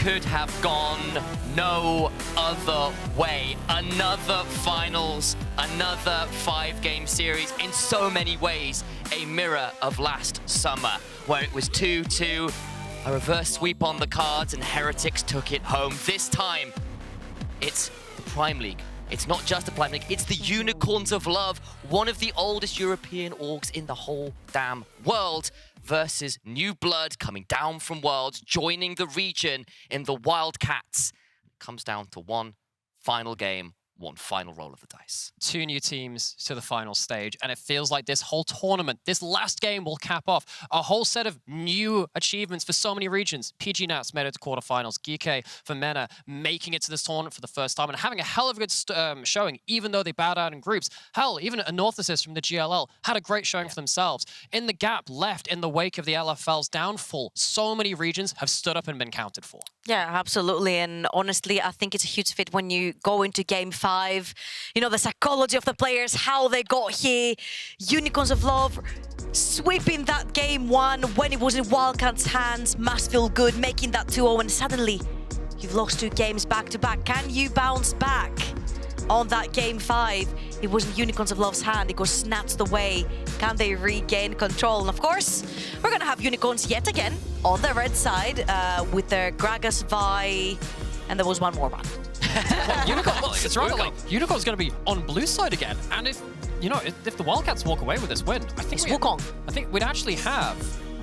could have gone no other way. Another finals, another 5-game series, in so many ways a mirror of last summer, where it was 2-2, a reverse sweep on the cards, and Heretics took it home. This time, it's the Prime League. It's not just the Prime League, it's the Unicorns of Love, one of the oldest European orgs in the whole damn world, versus new blood coming down from Worlds, joining the region in the Wildcats. It comes down to one final game, one final roll of the dice. 2 new teams to the final stage, and it feels like this whole tournament, this last game will cap off a whole set of new achievements for so many regions. PG Nats made it to quarterfinals, GK for MENA making it to this tournament for the first time and having a hell of a good showing, even though they bowed out in groups. Hell, even a North Assist from the GLL had a great showing for themselves. In the gap left in the wake of the LFL's downfall, so many regions have stood up and been counted for. Yeah, absolutely. And honestly, I think it's a huge fit when you go into game 5. You know, the psychology of the players, how they got here. Unicorns of Love sweeping that game 1 when it was in Wildcats' hands. Must feel good, making that 2-0, and suddenly you've lost 2 games back to back. Can you bounce back on that game 5? It was in Unicorns of Love's hand. It got snatched away. Can they regain control? And of course, we're going to have Unicorns yet again on the red side with their Gragas, Vi, and there was one more one. Well, it's rather like Unicorn's going to be on blue side again. And if the Wildcats walk away with this win, I think Wukong. I think we'd actually have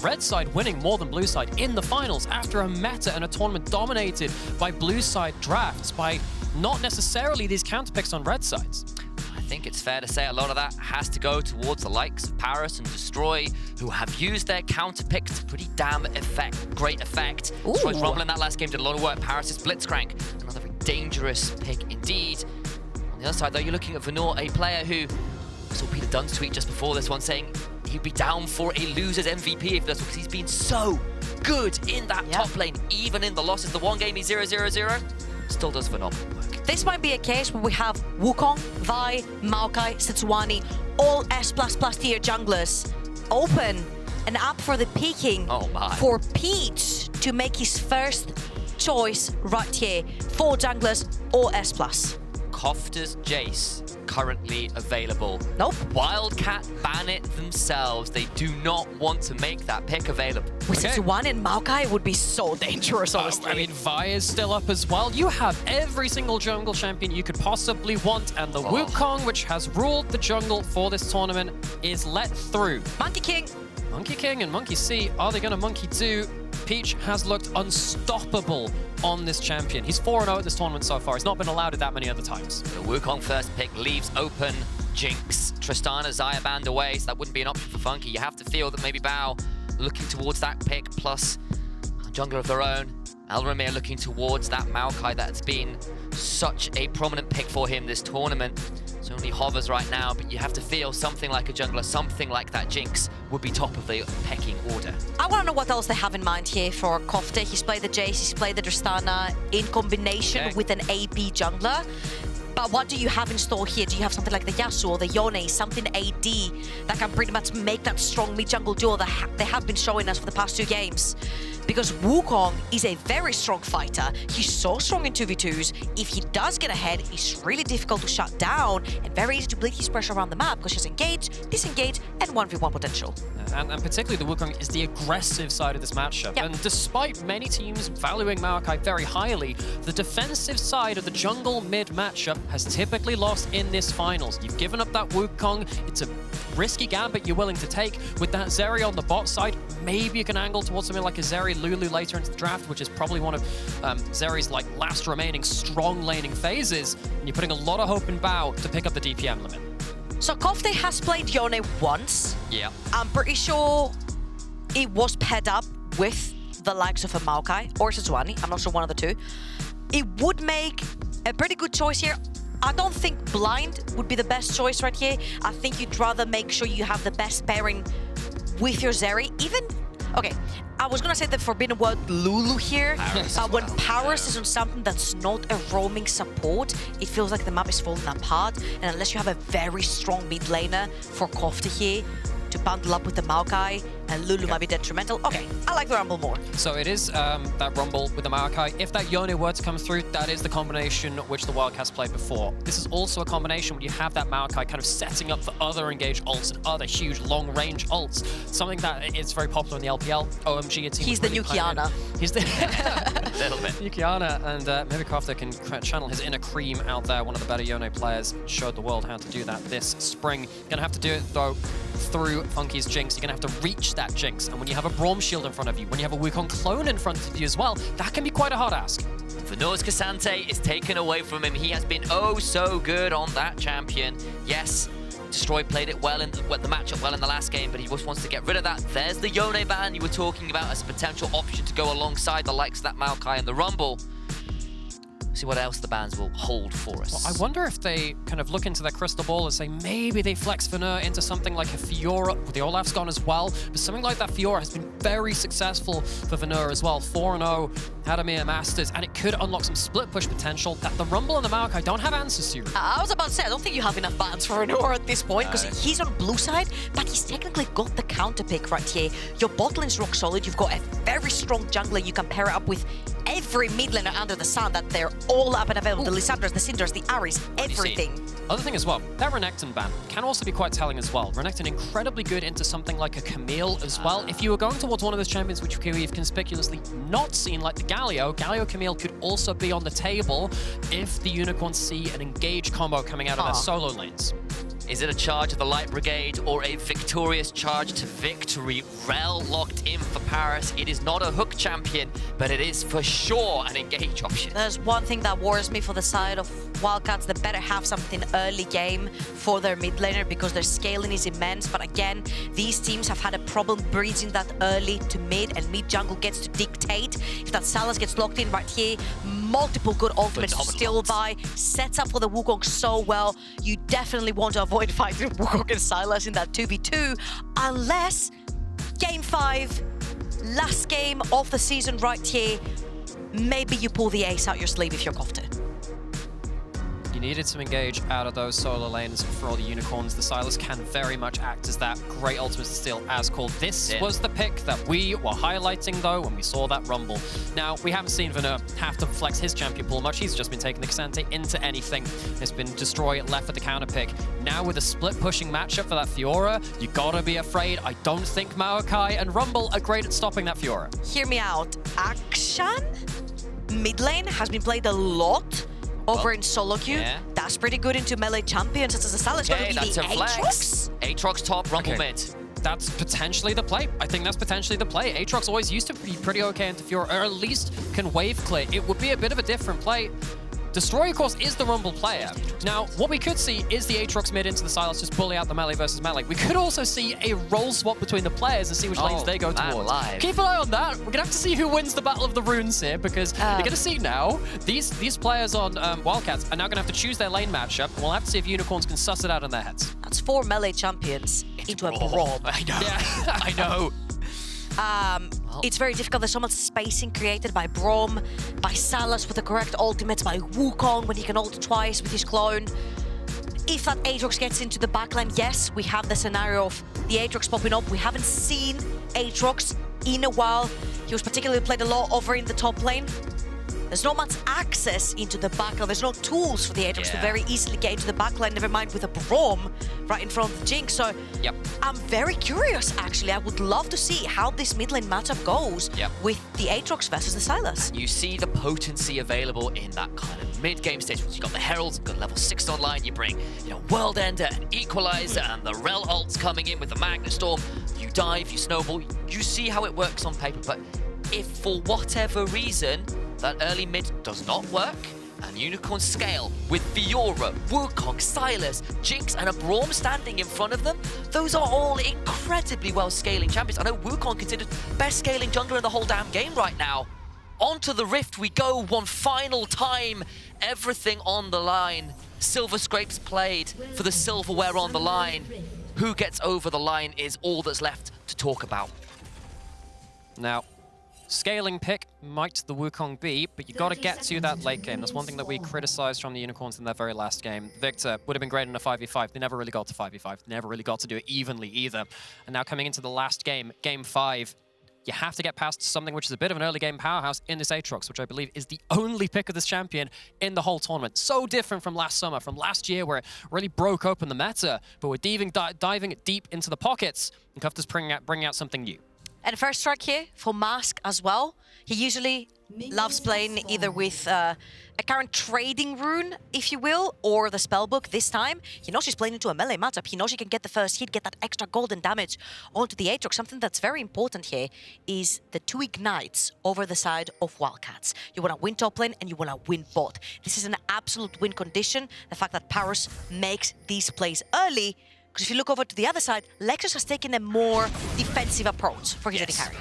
red side winning more than blue side in the finals after a meta and a tournament dominated by blue side drafts, by not necessarily these counter picks on red sides. I think it's fair to say a lot of that has to go towards the likes of Parus and Destroy, who have used their counter picks to pretty damn great effect. Destroy's Rumble in that last game did a lot of work. Parus' Blitzcrank, another very dangerous pick indeed. On the other side though, you're looking at Venour, a player who, I saw Peter Dunn's tweet just before this one saying he'd be down for a loser's MVP if that's because he's been so good in that top lane, even in the losses. The one game he's 0-0-0, still does phenomenal work. This might be a case where we have Wukong, Vi, Maokai, Sejuani, all S++ tier junglers open and up for the peaking for Peach to make his first choice right here. 4 junglers, all S+. Kofte's Jace currently available. Nope. Wildcat ban it themselves. They do not want to make that pick available. With Sejuani and Maokai, it would be so dangerous, honestly. I mean, Vi is still up as well. You have every single jungle champion you could possibly want, and the Wukong, which has ruled the jungle for this tournament, is let through. Monkey King. Monkey King and Monkey C, are they going to Monkey 2? Peach has looked unstoppable on this champion. He's 4-0 at this tournament so far. He's not been allowed it that many other times. The Wukong first pick leaves open Jinx. Tristana, Xayah banned away, so that wouldn't be an option for Funky. You have to feel that maybe Bao looking towards that pick, plus a jungler of their own. Elramir looking towards that Maokai that's been such a prominent pick for him this tournament. It only hovers right now, but you have to feel something like a jungler, something like that Jinx would be top of the pecking order. I want to know what else they have in mind here for Kofte. He's played the Jace, he's played the Tristana in combination with an AP jungler. But what do you have in store here? Do you have something like the Yasuo or the Yone, something AD that can pretty much make that strong mid-jungle duo that they have been showing us for the past 2 games? Because Wukong is a very strong fighter. He's so strong in 2v2s. If he does get ahead, it's really difficult to shut down and very easy to bleed his pressure around the map because he's engage, disengage, and 1v1 potential. And particularly the Wukong is the aggressive side of this matchup. Yep. And despite many teams valuing Maokai very highly, the defensive side of the jungle mid matchup has typically lost in this finals. You've given up that Wukong. It's a risky gambit you're willing to take. With that Zeri on the bot side, maybe you can angle towards something like a Zeri Lulu later into the draft, which is probably one of Zeri's last remaining strong laning phases. And you're putting a lot of hope in Bao to pick up the DPM limit. So Kofte has played Yone once. Yeah. I'm pretty sure it was paired up with the likes of a Maokai or Sejuani. I'm not sure, one of the two. It would make a pretty good choice here. I don't think blind would be the best choice right here. I think you'd rather make sure you have the best pairing with your Zeri. Even, okay, I was gonna say the forbidden word Lulu here, but when Parus is on something that's not a roaming support, it feels like the map is falling apart. And unless you have a very strong mid laner for Kofte here, to bundle up with the Maokai, and Lulu might be detrimental. Okay, I like the Rumble more. So it is that Rumble with the Maokai. If that Yone were to come through, that is the combination which the Wildcats played before. This is also a combination when you have that Maokai kind of setting up for other engaged ults and other huge long-range ults. Something that is very popular in the LPL. OMG, a team. He's the new Kiana. He's the A little bit. new Kiana, and maybe Kofte can channel his inner Cream out there. One of the better Yone players showed the world how to do that this spring. Gonna have to do it though through Funky's Jinx. You're gonna have to reach that Jinx, and when you have a Braum shield in front of you, when you have a Wukong clone in front of you as well, that can be quite a hard ask. Venour's Cassante is taken away from him. He has been oh so good on that champion. Yes, Destroy played it well in the matchup well in the last game, but he just wants to get rid of that. There's the Yone ban you were talking about as a potential option to go alongside the likes of that Maokai and the Rumble. See what else the bans will hold for us. Well, I wonder if they kind of look into their crystal ball and say maybe they flex Venour into something like a Fiora. The Olaf's gone as well, but something like that Fiora has been very successful for Venour as well. 4-0, had EMEA Masters, and it could unlock some split push potential that the Rumble and the Maokai don't have answers to. I was about to say, I don't think you have enough bans for Venour at this point, because he's on blue side, but he's technically got the counter pick right here. Your bot lane's rock solid, you've got a very strong jungler you can pair it up with every mid laner under the sun, that they're all up and available. The Lissandras, the Synders, the Aris, everything. Other thing as well, that Renekton ban can also be quite telling as well. Renekton incredibly good into something like a Camille as well. If you were going towards one of those champions which we've conspicuously not seen, like the Galio Camille could also be on the table if the Unicorns see an engage combo coming out of their solo lanes. Is it a charge of the Light Brigade or a victorious charge to victory? Rell locked in for Parus. It is not a hook champion, but it is for sure an engage option. There's one thing that worries me for the side of Wildcats. They better have something early game for their mid laner, because their scaling is immense. But again, these teams have had a problem breaching that early to mid, and mid jungle gets to dictate. If that Sylas gets locked in right here, multiple good ultimates to steal by, sets up for the Wukong so well. You definitely want to avoid fighting Wukong and Sylas in that 2v2, unless game 5, last game of the season right here, maybe you pull the ace out your sleeve if you're Kofte. You needed some engage out of those solo lanes for all the Unicorns. The Sylas can very much act as that great ultimate to steal as called. This was the pick that we were highlighting though when we saw that Rumble. Now, we haven't seen Venour have to flex his champion pool much. He's just been taking the Cassante into anything. It's been Destroy left for the counter pick. Now with a split pushing matchup for that Fiora, you gotta be afraid. I don't think Maokai and Rumble are great at stopping that Fiora. Hear me out. Akshan mid lane has been played a lot over in solo queue. That's pretty good into melee champions. Such as the Sylas going to be the Aatrox. Aatrox top, Rumble mid. That's potentially the play. I think that's potentially the play. Aatrox always used to be pretty okay into Fiora, or at least can wave clear. It would be a bit of a different play. Destroy, of course, is the Rumble player. Now, what we could see is the Aatrox mid into the Sylas just bully out the melee versus melee. We could also see a role swap between the players and see which lanes they go towards. Keep an eye on that. We're going to have to see who wins the Battle of the Runes here, because you're going to see now, these players on Wildcats are now going to have to choose their lane matchup, and we'll have to see if Unicorns can suss it out in their heads. That's 4 melee champions into a Braum. I know. Yeah. I know. It's very difficult. There's so much spacing created by Braum, by Sylas with the correct ultimates, by Wukong when he can ult twice with his clone. If that Aatrox gets into the backline, yes, we have the scenario of the Aatrox popping up. We haven't seen Aatrox in a while. He was particularly played a lot over in the top lane. There's not much access into the backline. There's no tools for the Aatrox to very easily get into the backline, never mind with a Braum right in front of the Jinx. So I'm very curious, actually. I would love to see how this mid lane matchup goes with the Aatrox versus the Sylas. You see the potency available in that kind of mid-game stage. You've got the Heralds, you've got level 6 online, you bring, World Ender and Equalizer and the Rell ults coming in with the Magnet Storm. You dive, you snowball. You see how it works on paper, but if for whatever reason that early mid does not work, and Unicorns scale with Fiora, Wukong, Sylas, Jinx, and a Braum standing in front of them, those are all incredibly well scaling champions. I know Wukong considered best scaling jungler in the whole damn game right now. Onto the Rift we go one final time. Everything on the line. Silver Scrapes played for the silverware on the line. Who gets over the line is all that's left to talk about. Now, scaling pick might the Wukong be, but you got to get to that late game. That's one thing that we criticized from the Unicorns in their very last game. Victor would have been great in a 5v5. They never really got to 5v5. Never really got to do it evenly either. And now coming into the last game, game 5, you have to get past something which is a bit of an early game powerhouse in this Aatrox, which I believe is the only pick of this champion in the whole tournament. So different from last summer, from last year, where it really broke open the meta, but we're diving deep into the pockets, and Kofte's bringing out something new. And first strike here for Mask as well. He usually loves playing either with a current trading rune, if you will, or the spellbook. This time, he knows he's playing into a melee matchup. He knows he can get the first hit, get that extra golden damage onto the Aatrox. Something that's very important here is the 2 ignites over the side of Wildcats. You want to win top lane and you want to win bot. This is an absolute win condition. The fact that Parus makes these plays early. Because if you look over to the other side, Lekcyc has taken a more defensive approach for his early carry.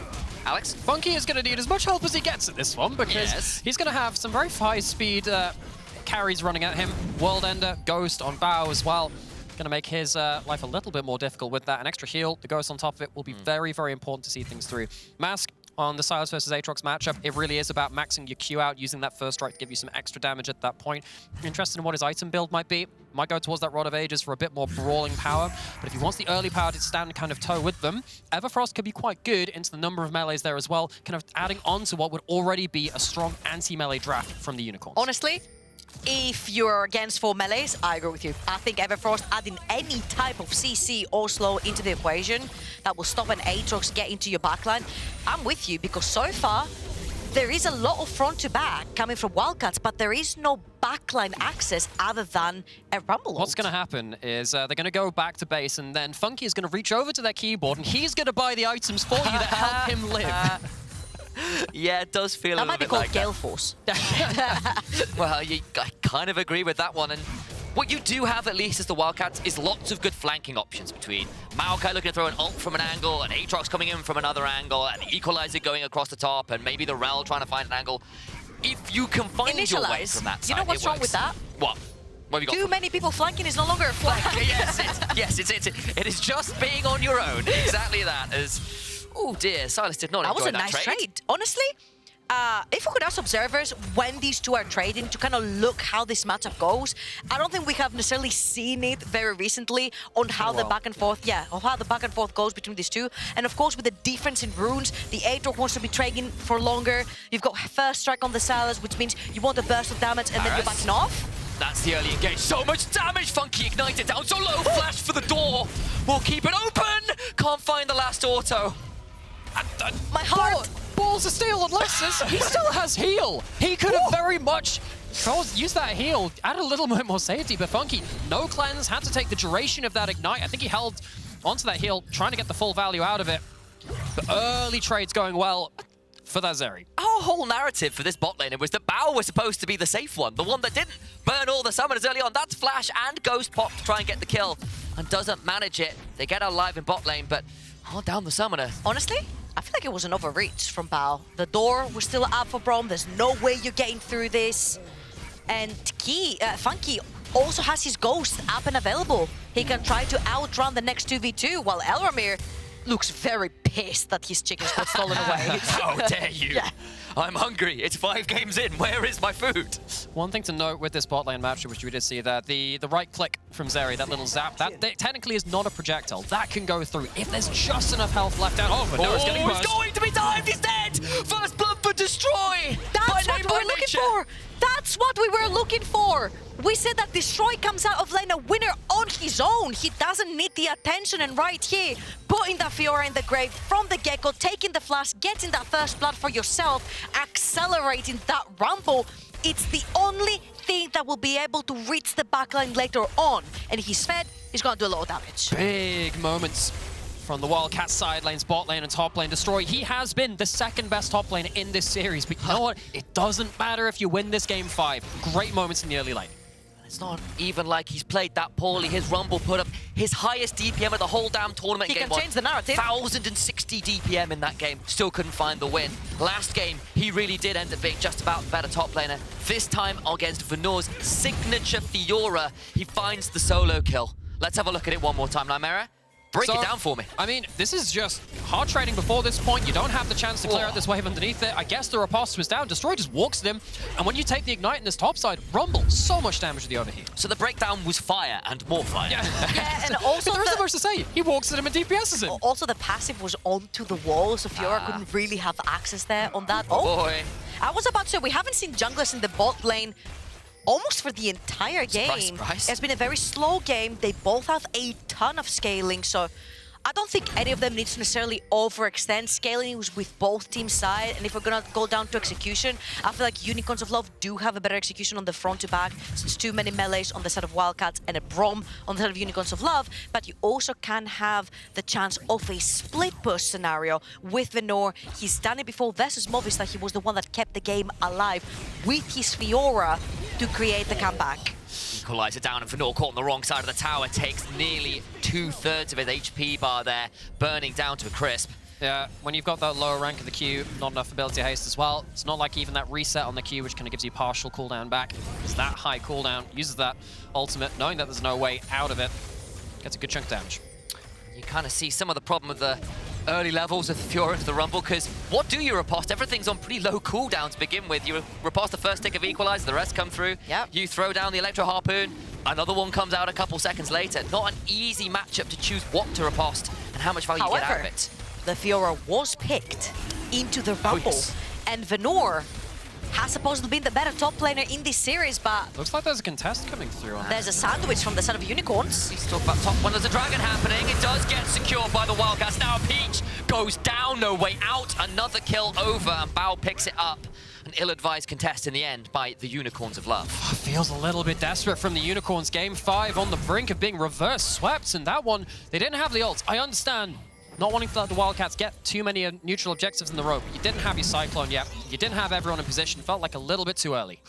Alex? Funky is going to need as much help as he gets at this one, because he's going to have some very high-speed carries running at him. World Ender, Ghost on Bow as well. Going to make his life a little bit more difficult with that. An extra heal, the Ghost on top of it will be very, very important to see things through. Mask on the Sylas versus Aatrox matchup, it really is about maxing your Q out, using that first strike to give you some extra damage at that point. Interested in what his item build might be. Might go towards that Rod of Ages for a bit more brawling power, but if he wants the early power to stand kind of toe with them, Everfrost could be quite good into the number of melees there as well, kind of adding on to what would already be a strong anti-melee draft from the Unicorns. Honestly, if you're against 4 melees, I agree with you. I think Everfrost adding any type of CC or slow into the equation that will stop an Aatrox get into your backline, I'm with you, because so far, there is a lot of front to back coming from Wildcats, but there is no backline access other than a Rumble ult. What's going to happen is they're going to go back to base, and then Funky is going to reach over to their keyboard, and he's going to buy the items for you that help him live. Yeah, it does feel a little bit like that. That might be called Gale Force. Well, I kind of agree with that one. And what you do have, at least as the Wildcats, is lots of good flanking options between Maokai looking to throw an ult from an angle, and Aatrox coming in from another angle, and Equalizer going across the top, and maybe the Rell trying to find an angle. If you can find your way from that side, you know what's wrong with that? What? What have you got? Too many people flanking is no longer a flank. It is just being on your own. Exactly that. Oh dear, Sylas did not enjoy that trade. That was a nice trade. Honestly, if we could ask observers when these two are trading to kind of look how this matchup goes, I don't think we have necessarily seen it very recently on how the back and forth, on how the back and forth goes between these two. And of course, with the difference in runes, the Aatrox wants to be trading for longer. You've got first strike on the Sylas, which means you want a burst of damage and then you're backing off. That's the early engage. So much damage. Funky ignited down so low. Flash for the door. We'll keep it open. Can't find the last auto. My heart! Balls of steel on Lexus. He still has heal. He could have very much used that heal, add a little bit more safety, but Funky, no cleanse, had to take the duration of that ignite. I think he held onto that heal, trying to get the full value out of it. The early trade's going well for that Zeri. Our whole narrative for this bot laner was that Bao was supposed to be the safe one, the one that didn't burn all the summoners early on. That's Flash and Ghost Pop to try and get the kill, and doesn't manage it. They get alive in bot lane, but down the summoner. Honestly, I feel like it was an overreach from Bao. The door was still up for Braum. There's no way you're getting through this. And Funky also has his Ghost up and available. He can try to outrun the next 2v2, while Elramir looks very pissed that his chickens got stolen away. How dare you? Yeah. I'm hungry. It's 5 games in. Where is my food? One thing to note with this bot lane matchup, which we did see, that the right click from Zeri, that little zap, that technically is not a projectile. That can go through if there's just enough health left out. Oh, but no, it's getting burst. He's going to be dived. He's dead. First blood for Destroy. That's what we were looking for. That's what we were looking for. We said that Destroy comes out of lane a winner on his own. He doesn't need the attention, and right here, putting that Fiora in the grave from the get-go, taking the flash, getting that first blood for yourself, accelerating that rumble. It's the only thing that will be able to reach the backline later on. And if he's fed, he's going to do a lot of damage. Big moments from the Wildcats side lanes, bot lane and top lane. Destroy, he has been the second best top lane in this series, but you know what? It doesn't matter if you win this game 5. Great moments in the early lane. It's not even like he's played that poorly. His Rumble put up his highest DPM of the whole damn tournament. He can change the narrative. 1,060 DPM in that game. Still couldn't find the win. Last game, he really did end up being just about the better top laner. This time against Venour's signature Fiora, he finds the solo kill. Let's have a look at it one more time, Lymera. Break it down for me. I mean, this is just hard trading before this point. You don't have the chance to clear out this wave underneath it. I guess the riposte was down. Destroy just walks at him. And when you take the Ignite in this top side, Rumble, so much damage with the overheat. So the breakdown was fire and more fire. Yeah, and also there isn't much to say. He walks at him and DPSs him. Also, the passive was onto the wall, so Fiora couldn't really have access there on that. Oh, boy. I was about to say, we haven't seen junglers in the bot lane almost for the entire game. Surprise. It's been a very slow game. They both have a ton of scaling, so I don't think any of them needs to necessarily overextend. Scaling was with both teams' side, and if we're gonna go down to execution, I feel like Unicorns of Love do have a better execution on the front to back, since too many melees on the side of Wildcats and a Braum on the side of Unicorns of Love, but you also can have the chance of a split push scenario with Venour. He's done it before versus Movistar. He was the one that kept the game alive with his Fiora to create the comeback. Equalizer down, and Venour caught on the wrong side of the tower, takes nearly 2/3 of his HP bar there, burning down to a crisp. Yeah, when you've got that lower rank of the Q, not enough ability haste as well. It's not like even that reset on the Q, which kind of gives you partial cooldown back. It's that high cooldown, uses that ultimate, knowing that there's no way out of it. Gets a good chunk of damage. You kind of see some of the problem with the early levels of Fiora into the Rumble, because what do you riposte? Everything's on pretty low cooldown to begin with. You riposte the first tick of Equalizer, the rest come through. Yep. You throw down the Electro Harpoon, another one comes out a couple seconds later. Not an easy matchup to choose what to riposte and how much value you get out of it. The Fiora was picked into the Rumble, and Venour has supposedly been the better top laner in this series, but Looks like there's a contest coming through on there's a sandwich from the side of Unicorns. Let's talk about top one. There's a dragon happening. It does get secured by the Wildcats. Now Peach goes down, no way out. Another kill over, and Bao picks it up. An ill-advised contest in the end by the Unicorns of Love. Feels a little bit desperate from the Unicorns. Game 5 on the brink of being reverse swept, and that one, they didn't have the ult. I understand not wanting to let the Wildcats get too many neutral objectives in the row, but you didn't have your Cyclone yet. You didn't have everyone in position. Felt like a little bit too early.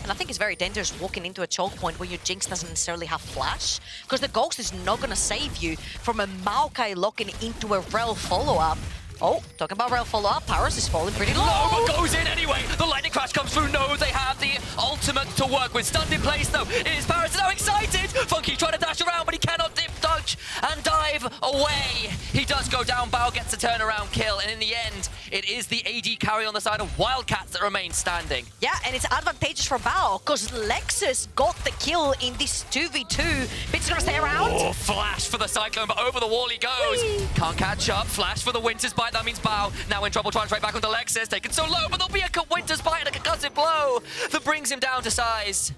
And I think it's very dangerous walking into a choke point where your Jinx doesn't necessarily have flash, because the Ghost is not going to save you from a Maokai locking into a Rell follow-up. Oh, talking about Rell follow-up, Parus is falling pretty low. No, but goes in anyway. The lightning crash comes through. No, they have the ultimate to work with. Stunned in place, though. Is Parus now excited? Funky trying to dash around, but he cannot dip, dodge, and dive away. He does go down. Bao gets a turnaround kill, and in the end, it is the AD carry on the side of Wildcats that remains standing. Yeah, and it's advantageous for Bao, because Lekcyc got the kill in this 2v2. Bit's gonna stay around. Oh, flash for the Cyclone, but over the wall he goes. Whee! Can't catch up. Flash for the Winter's Bite. That means Bao now in trouble, trying to trade back onto Lekcyc. Taken so low, but there'll be a Winter's Bite and a concussive blow that brings him down to size.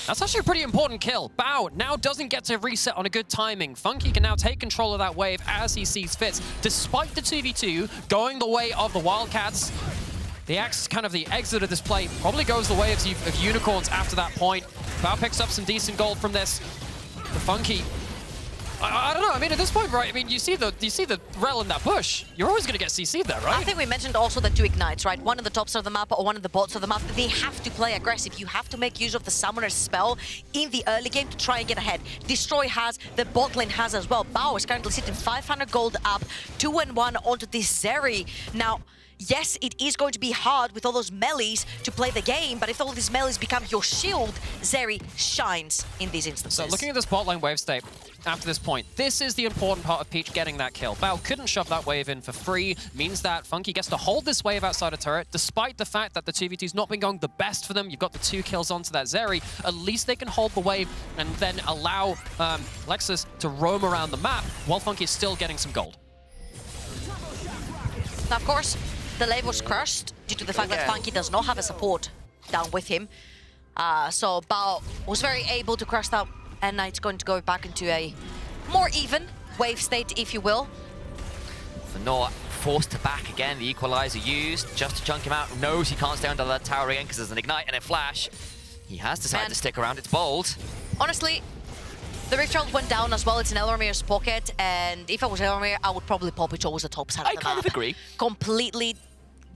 That's actually a pretty important kill. Bao now doesn't get to reset on a good timing. Funky can now take control of that wave as he sees fit. Despite the 2v2 going the way of the Wildcats, the kind of the exit of this play probably goes the way of Unicorns after that point. Bao picks up some decent gold from this. The Funky, I don't know. I mean, at this point, right? I mean, you see the Rell in that bush. You're always going to get CC'd there, right? I think we mentioned also the two ignites, right? One on the top side of the map or one on the bottom of the map. They have to play aggressive. You have to make use of the Summoner's spell in the early game to try and get ahead. Destroy has, the bot lane has as well. Bao is currently sitting 500 gold up, 2-1 onto this Zeri. Now, yes, it is going to be hard with all those melees to play the game, but if all these melees become your shield, Zeri shines in these instances. So looking at this bot lane wave state, after this point, this is the important part of Peach getting that kill. Bao couldn't shove that wave in for free, means that Funky gets to hold this wave outside of turret, despite the fact that the 2v2's not been going the best for them. You've got the 2 kills onto that Zeri. At least they can hold the wave and then allow Lekcyc to roam around the map while Funky is still getting some gold. Now, of course, the lane was crushed due to the fact that Funky does not have a support down with him. So Bao was very able to crush that, and now it's going to go back into a more even wave state, if you will. Venour forced to back again. The equalizer used just to chunk him out. Knows he can't stay under that tower again because there's an ignite and a flash. He has decided to stick around. It's bold. Honestly, the Rift Herald went down as well. It's in Elramir's pocket, and if I was Elramir, I would probably pop it towards the top side of the map. I kind of agree. Completely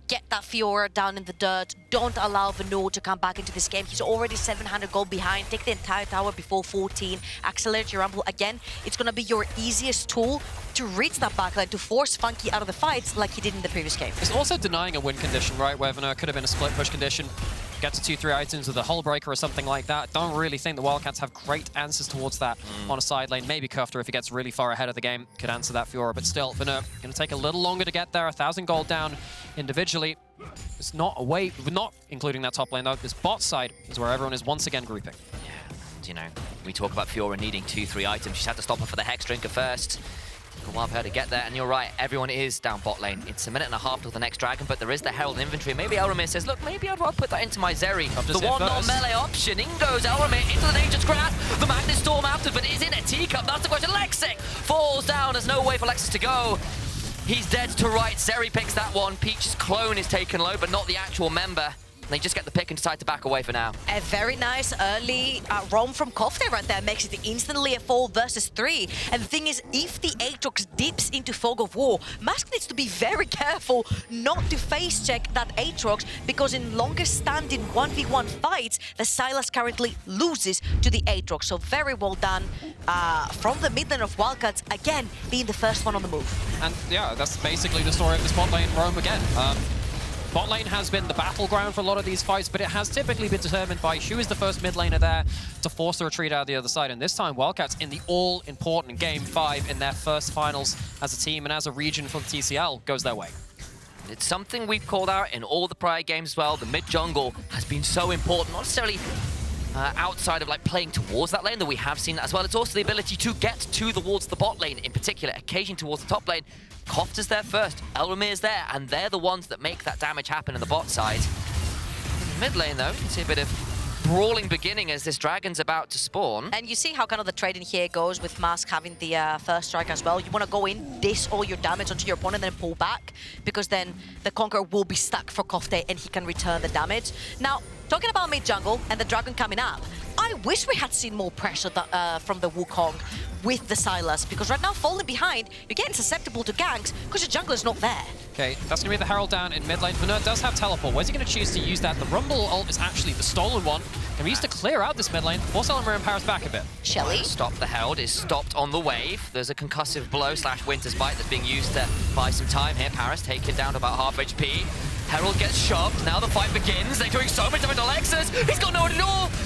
get that Fiora down in the dirt. Don't allow Venour to come back into this game. He's already 700 gold behind. Take the entire tower before 14. Accelerate your rumble. Again, it's going to be your easiest tool to reach that backline, to force Funky out of the fights like he did in the previous game. It's also denying a win condition, right? Where Venour could have been a split push condition. get to 2-3 items with a hull breaker or something like that. Don't really think the Wildcats have great answers towards that on a side lane. Maybe Kofte, if he gets really far ahead of the game, could answer that Fiora. But still, Venour going to take a little longer to get there. 1,000 gold down individually. It's not away, not including that top lane though. This bot side is where everyone is once again grouping. You know, we talk about Fiora needing 2-3 items. She's had to stop her for the Hex Drinker first. A while for her to get there, and you're right, everyone is down bot lane. It's a minute and a half till the next dragon, but there is the Herald inventory. Maybe Elramir says, look, maybe I'd rather put that into my Zeri. The one non-melee option. In goes Elramir into the Nature's Grasp. The Magnet Storm after, but is in a teacup. That's the question. Lekcyc falls down. There's no way for Lekcyc to go. He's dead to right. Zeri picks that one. Peach's clone is taken low, but not the actual member. They just get the pick and decide to back away for now. A very nice early roam from Kofte right there makes it instantly a 4 versus 3. And the thing is, if the Aatrox dips into Fog of War, Mask needs to be very careful not to face check that Aatrox, because in longer standing 1v1 fights, the Sylas currently loses to the Aatrox. So very well done from the mid lane of Wildcats, again being the first one on the move. And yeah, that's basically the story of this bot lane roam again. Bot lane has been the battleground for a lot of these fights, but it has typically been determined by who is the first mid laner there to force the retreat out the other side. And this time, Wildcats in the all-important Game 5 in their first finals as a team and as a region for the TCL goes their way. It's something we've called out in all the prior games as well. The mid-jungle has been so important, not necessarily outside of like playing towards that lane, that we have seen that as well. It's also the ability to get towards the bot lane in particular, occasionally towards the top lane. Kofte's there first, Elramir's there, and they're the ones that make that damage happen in the bot side. In the mid lane though, you can see a bit of brawling beginning as this dragon's about to spawn. And you see how kind of the trading here goes with Mask having the first strike as well. You want to go in, dish all your damage onto your opponent, and then pull back, because then the Conqueror will be stuck for Kofte and he can return the damage. Now, talking about mid-jungle and the dragon coming up, I wish we had seen more pressure from the Wukong with the Sylas, because right now, falling behind, you're getting susceptible to ganks because your jungler's not there. Okay, that's going to be the Herald down in mid lane. Venour does have teleport. Where's he going to choose to use that? The Rumble ult is actually the stolen one. Can be used to clear out this mid lane, force Elramir and Parus back a bit. Shelly? Stop the Herald is stopped on the wave. There's a concussive blow / Winter's Bite that's being used to buy some time here. Parus taken down to about half HP. Herald gets shoved. Now the fight begins. They're doing so much damage to Lexus. He's got nowhere to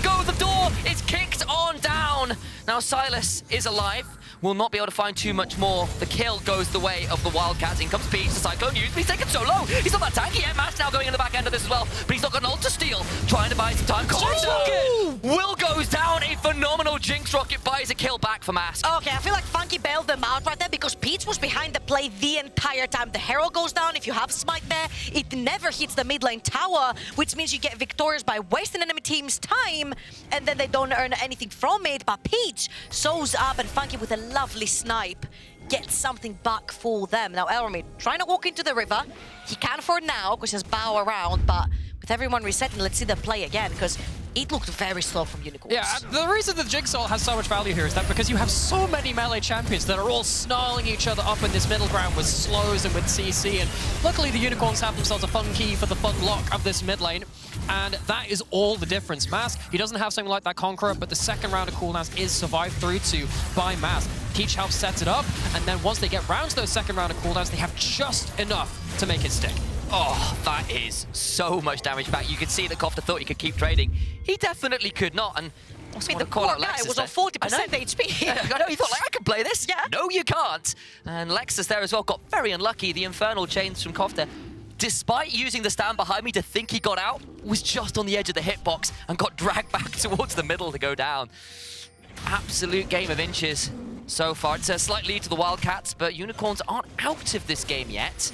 go. The door is kicked on down. Now Sylas is alive. Will not be able to find too much more. The kill goes the way of the Wildcats. In comes Peach, the Cyclone used, but he's taken so low. He's not that tanky yet. Mash now going in the back end of this as well, but he's not got an ult to steal. Trying to buy some time. Rocket! Will goes down. A phenomenal Jinx rocket buys a kill back for Mask. Okay, I feel like Funky bailed them out right there, because Peach was behind the play the entire time. The Herald goes down. If you have Smite there, it never hits the mid lane tower, which means you get victorious by wasting enemy team's time, and then they don't earn anything from it. But Peach sews up, and Funky with a lovely snipe gets something back for them. Now Elramir trying to walk into the river. He can for now because he has bow around, but with everyone resetting, let's see them play again, because it looked very slow from Unicorns. Yeah, the reason the Jinx ult has so much value here is that because you have so many melee champions that are all snarling each other up in this middle ground with slows and with CC, and luckily the Unicorns have themselves a fun key for the fun lock of this mid lane, and that is all the difference. Mask, he doesn't have something like that Conqueror, but the second round of cooldowns is survived through to by Mask. Peach helps set it up, and then once they get round to those second round of cooldowns, they have just enough to make it stick. Oh, that is so much damage back. You could see that Kofte thought he could keep trading. He definitely could not, and I mean, the poor guy was on 40% HP. I know, he thought, like, I can play this. Yeah. No, you can't. And Lexus there as well got very unlucky. The Infernal Chains from Kofte, despite using the stand behind me to think he got out, was just on the edge of the hitbox and got dragged back towards the middle to go down. Absolute game of inches so far. It's a slight lead to the Wildcats, but Unicorns aren't out of this game yet.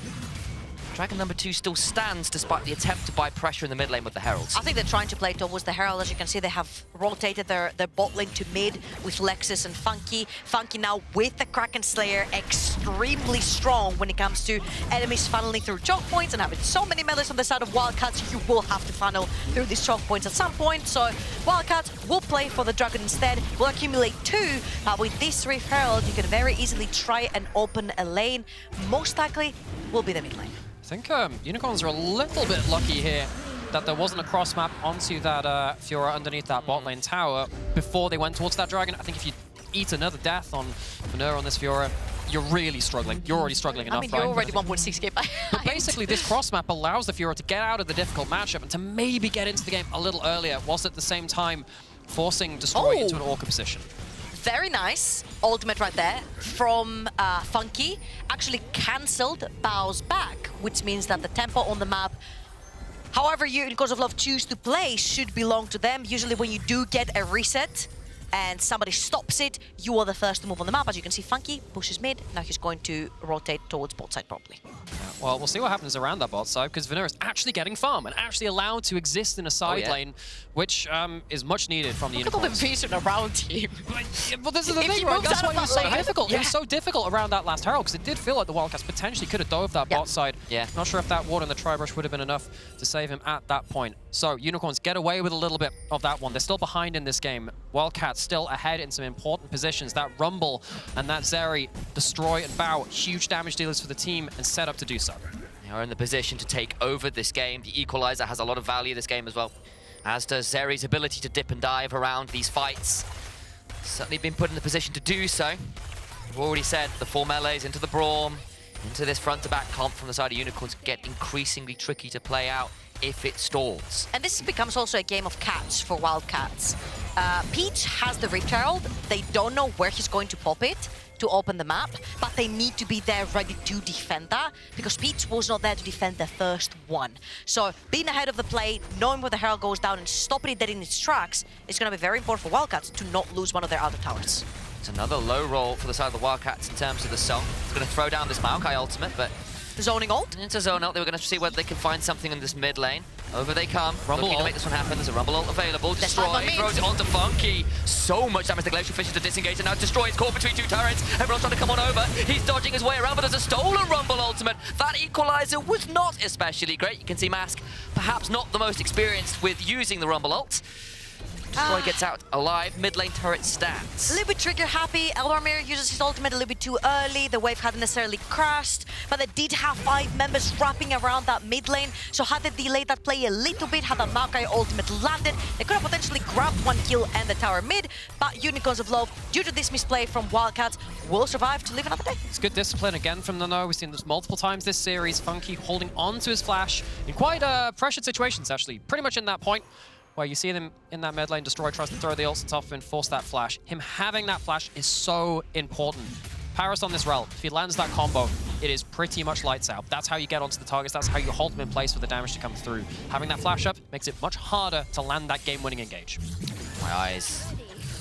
Dragon number 2 still stands despite the attempt to buy pressure in the mid lane with the Heralds. I think they're trying to play towards the Herald. As you can see, they have rotated their bot lane to mid with Lexus and Funky. Funky now with the Kraken Slayer, extremely strong when it comes to enemies funneling through choke points, and having so many melees on the side of Wildcats, you will have to funnel through these choke points at some point. So Wildcats will play for the Dragon instead, will accumulate 2, but with this Rift Herald, you can very easily try and open a lane. Most likely will be the mid lane. I think Unicorns are a little bit lucky here that there wasn't a cross map onto that Fiora underneath that bot lane tower before they went towards that dragon. I think if you eat another death on Venour on this Fiora, you're really struggling. You're already struggling enough. I mean, you're already 1.6k behind. But basically, this cross map allows the Fiora to get out of the difficult matchup and to maybe get into the game a little earlier, whilst at the same time forcing Destroy into an Orca position. Very nice ultimate right there from Funky. Actually cancelled Bao's back, which means that the tempo on the map, however Unicorns of Love choose to play, should belong to them. Usually when you do get a reset and somebody stops it, you are the first to move on the map. As you can see, Funky pushes mid. Now he's going to rotate towards bot side probably. Well, we'll see what happens around that bot side, because Venour is actually getting farm and actually allowed to exist in a side lane, which is much needed from the Unicorns. Look at all the vision around him. But this is the thing, right? That's why it was so difficult. It was so difficult around that last Herald, because it did feel like the Wildcats potentially could have dove that bot side. Not sure if that ward and the Tri-Brush would have been enough to save him at that point. So Unicorns get away with a little bit of that one. They're still behind in this game. Wildcats still ahead in some important positions. That Rumble and that Zeri, Destroy and Bow, huge damage dealers for the team and set up to do so. They are in the position to take over this game. The Equalizer has a lot of value this game as well, as does Zeri's ability to dip and dive around these fights. Certainly been put in the position to do so. We've already said the 4 melees into the Braum, into this front-to-back comp from the side of Unicorns get increasingly tricky to play out if it stalls. And this becomes also a game of catch for Wildcats. Peach has the Rift Herald. They don't know where he's going to pop it to open the map, but they need to be there ready to defend that, because Peach was not there to defend the first one. So being ahead of the play, knowing where the Herald goes down and stopping it dead in its tracks is going to be very important for Wildcats to not lose one of their outer towers. It's another low roll for the side of the Wildcats in terms of the song. It's going to throw down this Maokai ultimate, but zoning ult? It's a zone ult. They were going to see whether they can find something in this mid lane. Over they come. Rumble looking to make this one happen. There's a Rumble ult available. Destroy throws it onto Funky. So much damage. The Glacial Fish is to disengage, and now Destroy is caught between 2 turrets. Everyone's trying to come on over. He's dodging his way around, but there's a stolen Rumble ultimate. That Equalizer was not especially great. You can see Mask perhaps not the most experienced with using the Rumble ult. Destroy gets out alive. Mid lane turret stats. A little bit trigger happy. Elramir uses his ultimate a little bit too early. The wave hadn't necessarily crashed, but they did have 5 members wrapping around that mid lane. So had they delayed that play a little bit, had the Maokai ultimate landed, they could have potentially grabbed 1 kill and the tower mid. But Unicorns of Love, due to this misplay from Wildcats, will survive to live another day. It's good discipline again from Venour. We've seen this multiple times this series. Funky holding on to his flash in quite pressured situations, actually. Pretty much in that point where you see them in that mid lane, Destroy tries to throw the ult on top and force that flash. Him having that flash is so important. Parus on this Rell, if he lands that combo, it is pretty much lights out. That's how you get onto the targets, that's how you hold them in place for the damage to come through. Having that flash up makes it much harder to land that game-winning engage. My eyes,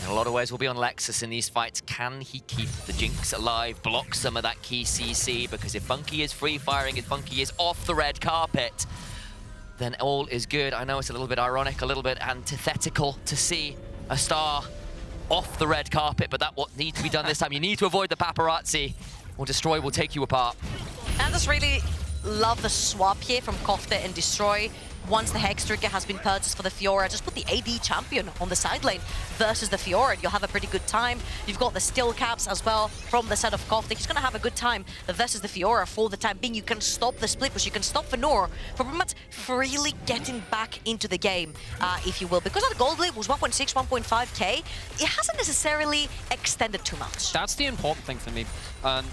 in a lot of ways, will be on Lekcyc in these fights. Can he keep the Jinx alive, block some of that key CC? Because if Funky is free-firing, if Funky is off the red carpet, then all is good. I know it's a little bit ironic, a little bit antithetical to see a star off the red carpet, but that's what needs to be done this time. You need to avoid the paparazzi, or Destroy will take you apart. I just really love the swap here from Kofte and Destroy. Once the Hex trigger has been purchased for the Fiora, just put the AD champion on the side lane versus the Fiora, and you'll have a pretty good time. You've got the still caps as well from the set of Kofte. He's going to have a good time versus the Fiora for the time being. You can stop the split push, you can stop Venour from pretty much freely getting back into the game, if you will. Because that gold lead was 1.6, 1.5k, it hasn't necessarily extended too much. That's the important thing for me,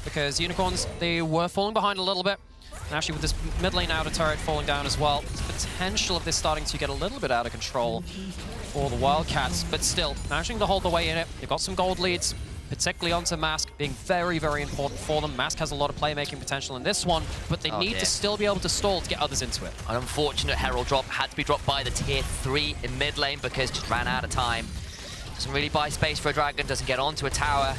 because Unicorns, they were falling behind a little bit. And actually with this mid lane outer turret falling down as well, there's potential of this starting to get a little bit out of control for the Wildcats, but still managing to hold the way in it. They've got some gold leads, particularly onto Mask, being very, very important for them. Mask has a lot of playmaking potential in this one, but they need to still be able to stall to get others into it. An unfortunate Herald drop had to be dropped by the tier 3 in mid lane because just ran out of time. Doesn't really buy space for a dragon, doesn't get onto a tower.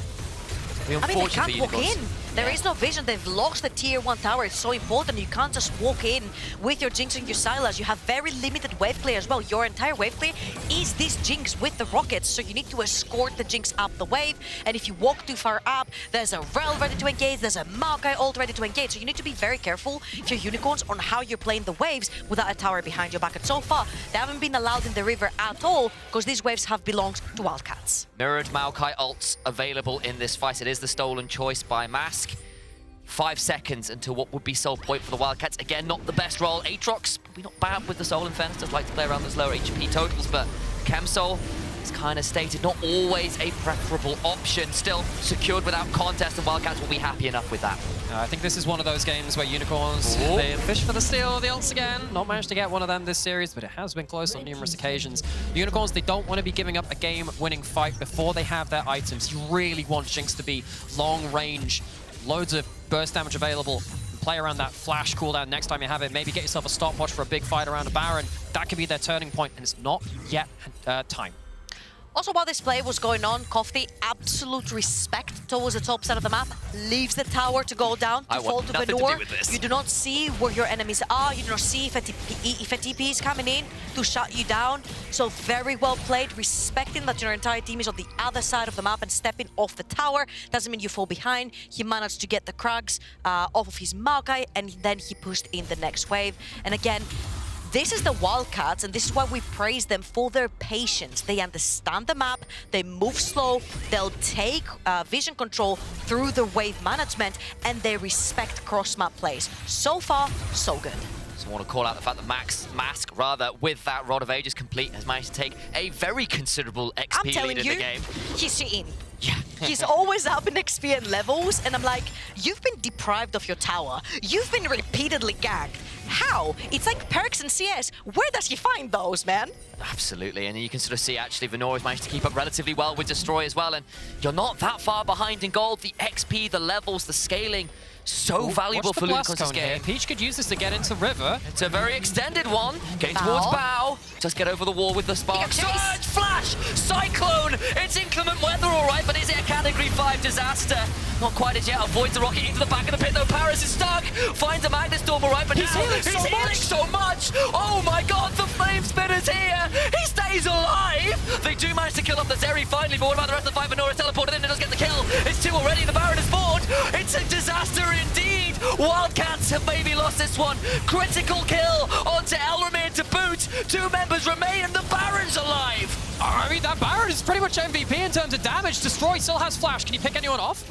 I mean, they can't walk in. There is no vision. They've lost the tier 1 tower. It's so important. You can't just walk in with your Jinx and your Sylas. You have very limited wave clear as well. Your entire wave clear is this Jinx with the rockets. So you need to escort the Jinx up the wave. And if you walk too far up, there's a Rell ready to engage. There's a Maokai ult ready to engage. So you need to be very careful if you're Unicorns on how you're playing the waves without a tower behind your back. And so far, they haven't been allowed in the river at all because these waves have belonged to Wildcats. Mirrored Maokai ults available in this fight. It is the stolen choice by Mask. 5 seconds until what would be soul point for the Wildcats. Again, not the best roll. Aatrox, probably not bad with the soul in fairness. Does like to play around those lower HP totals, but Chem Soul It's kind of stated, not always a preferable option. Still secured without contest, and Wildcats will be happy enough with that. I think this is one of those games where Unicorns, they fish for the steal of the ults again. Not managed to get one of them this series, but it has been close on numerous occasions. The Unicorns, they don't want to be giving up a game-winning fight before they have their items. You really want Jinx to be long range, loads of burst damage available. Play around that flash cooldown next time you have it. Maybe get yourself a stopwatch for a big fight around a Baron. That could be their turning point, and it's not yet time. Also, while this play was going on, Kofte, absolute respect towards the top side of the map, leaves the tower to go down, to fall to Venour. You do not see where your enemies are, you do not see if a TP is coming in to shut you down. So very well played, respecting that your entire team is on the other side of the map and stepping off the tower. Doesn't mean you fall behind. He managed to get the Krugs off of his Maokai, and then he pushed in the next wave. And again, this is the Wildcats, and this is why we praise them for their patience. They understand the map, they move slow, they'll take vision control through the wave management, and they respect cross-map plays. So far, so good. So I want to call out the fact that Mask, with that Rod of Ages complete, has managed to take a very considerable XP lead in the game. He's cheating. Yeah. He's always up in XP and levels, and I'm like, you've been deprived of your tower. You've been repeatedly ganked. How? It's like perks and CS. Where does he find those, man? Absolutely, and you can sort of see actually Venour has managed to keep up relatively well with Destroy as well, and you're not that far behind in gold. The XP, the levels, the scaling, so valuable for Lucon's game. Peach could use this to get into River. It's a very extended one. Getting towards Bao. Just get over the wall with the spark. Surge! Flash! Cyclone! It's inclement weather, all right, but is it a Category 5 disaster? Not quite as yet. Avoids the rocket into the back of the pit, though. Parus is stuck. Finds a Magnet Storm, all right, but he's healing so much. Oh my god, the Flame Spinner's here. He stays alive. They do manage to kill off the Zeri finally, but what about the rest of the fight? Venour is teleported in and does get the kill. It's 2 already. The Baron is bored. It's a disaster indeed. Wildcats have maybe lost this one. Critical kill onto Elramir to boot. 2 members remain and the Baron's alive. I mean, that Baron is pretty much MVP in terms of damage. Destroy still has flash. Can you pick anyone off?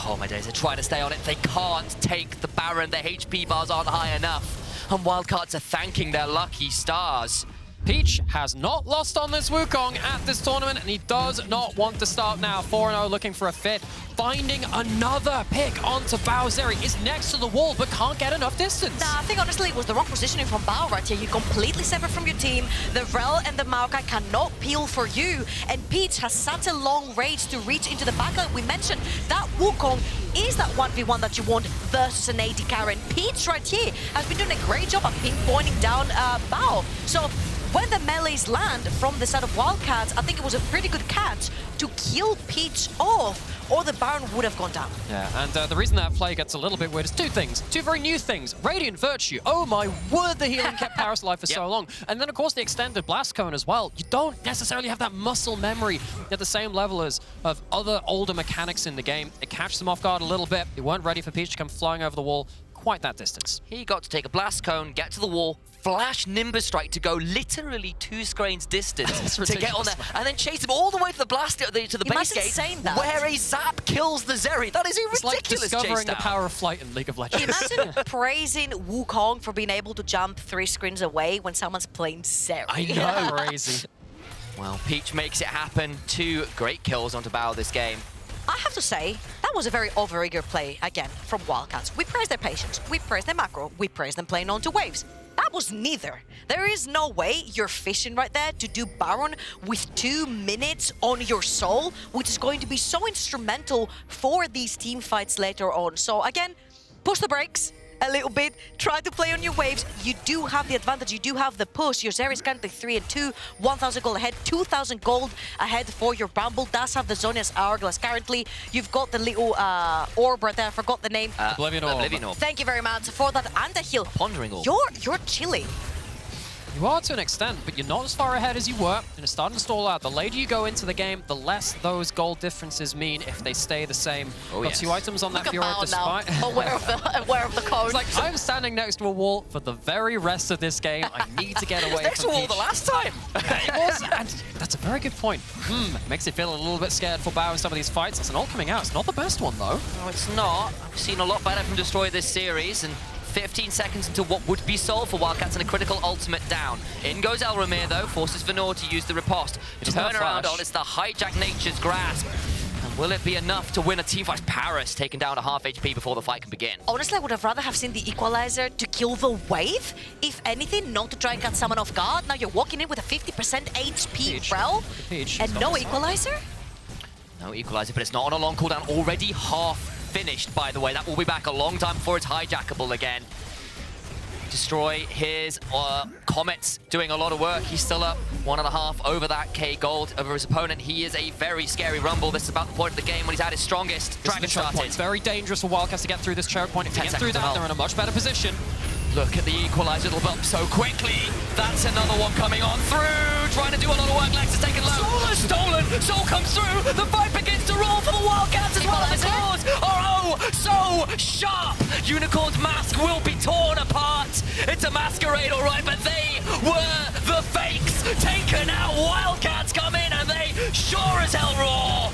Oh my days, they're trying to stay on it. They can't take the Baron. Their HP bars aren't high enough. And Wildcats are thanking their lucky stars. Peach has not lost on this Wukong at this tournament, and he does not want to start now. 4-0 looking for a fit. Finding another pick onto Bao. Zeri is next to the wall, but can't get enough distance. Nah, I think honestly it was the wrong positioning from Bao right here. You completely separate from your team. The Rell and the Maokai cannot peel for you. And Peach has such a long range to reach into the backline. We mentioned that Wukong is that 1v1 that you want versus an AD carry. And Peach right here has been doing a great job of pinpointing down Bao. So when the melees land from the side of Wildcats, I think it was a pretty good catch to kill Peach off, or the Baron would have gone down. Yeah, and the reason that play gets a little bit weird is 2 things. 2 very new things. Radiant Virtue. Oh my word, the healing kept Parus alive for so long. And then, of course, the extended Blast Cone as well. You don't necessarily have that muscle memory at the same level as of other older mechanics in the game. It catches them off guard a little bit. They weren't ready for Peach to come flying over the wall quite that distance. He got to take a Blast Cone, get to the wall, flash Nimbus Strike to go literally 2 screens distance to get on there, and then chase him all the way to the blast to the base gate, where a zap kills the Zeri. That is a ridiculous like discovering the power of flight in League of Legends. Imagine praising Wukong for being able to jump 3 screens away when someone's playing Zeri. I know, crazy. Well, Peach makes it happen. 2 great kills onto Bao this game. I have to say, that was a very overeager play, again, from Wildcats. We praise their patience, we praise their macro, we praise them playing onto waves. That was neither. There is no way you're fishing right there to do Baron with 2 minutes on your soul, which is going to be so instrumental for these team fights later on. So again, push the brakes a little bit, try to play on your waves. You do have the advantage, you do have the push. Your Zeri is currently 3-2, 1,000 gold ahead, 2,000 gold ahead for your Bramble. Does have the Zhonya's Hourglass currently. You've got the little orb right there, I forgot the name. Oblivion Orb. Thank you very much for that underhill. Pondering Orb. You're chilling. You are to an extent, but you're not as far ahead as you were, and it's starting to stall out. The later you go into the game, the less those gold differences mean if they stay the same. Got 2 items on that Fiora despite... aware of the code. It's like, I'm standing next to a wall for the very rest of this game. I need to get away next from to a Peach. wall the last time. It was, and that's a very good point. Makes it feel a little bit scared for Bao in some of these fights. It's an ult coming out. It's not the best one, though. No, it's not. I've seen a lot better from Destroy this series, and 15 seconds into what would be sold for Wildcats and a critical ultimate down. In goes Elramir though, forces Venour to use the riposte. Turn around on, it's the hijack Nature's Grasp. And will it be enough to win a team fight? Parus taken down to half HP before the fight can begin. Honestly, I would have rather have seen the equalizer to kill the wave. If anything, not to try and catch someone off guard. Now you're walking in with a 50% HP Rell and no equalizer? No equalizer, but it's not on a long cooldown. Already half finished, by the way. That will be back a long time before it's hijackable again. Destroy his Comets doing a lot of work. He's still up 1.5 over that K gold over his opponent. He is a very scary Rumble. This is about the point of the game when he's at his strongest. Dragon started. It's very dangerous for Wildcats to get through this choke point. If they get through that, they're in a much better position. Look at the equalizer, it'll bump so quickly. That's another one coming on through. Trying to do a lot of work. Lekcyc's taken low. Stolen. Soul comes through. The fight begins to roll for the Wildcats as well. The claws are so sharp. Unicorn's mask will be torn apart. It's a masquerade, all right, but they were the fakes taken out. Wildcats come in and they sure as hell roar.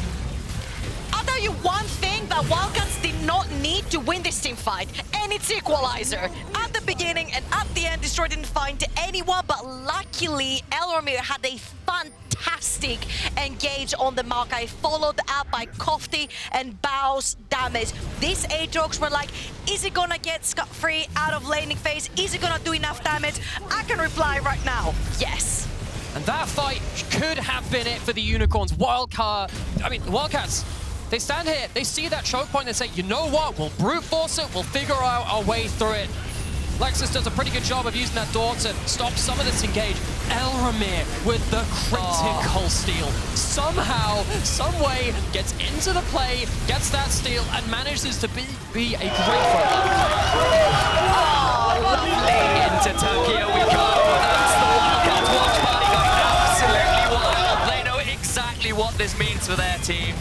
I'll tell you one thing that Wildcats did not need to win this team fight, and it's equalizer. At the beginning and at the end, Destroy didn't find anyone, but luckily Elramir had a fantastic engage on the Maokai, followed up by Kofte and Bao's damage. These Aatrox were like, is it gonna get scot-free out of laning phase? Is it gonna do enough damage? I can reply right now, yes. And that fight could have been it for the Unicorns. The Wildcats, they stand here, they see that choke point, they say, you know what, we'll brute force it, we'll figure out our way through it. Lekcyc does a pretty good job of using that door to stop some of this engage. Elramir with the critical steal. Somehow, some way, gets into the play, gets that steal, and manages to be a great fight. Oh, lovely. Into Tokyo we go. That's the Wildcats watch party going absolutely wild. They know exactly what this means for their team.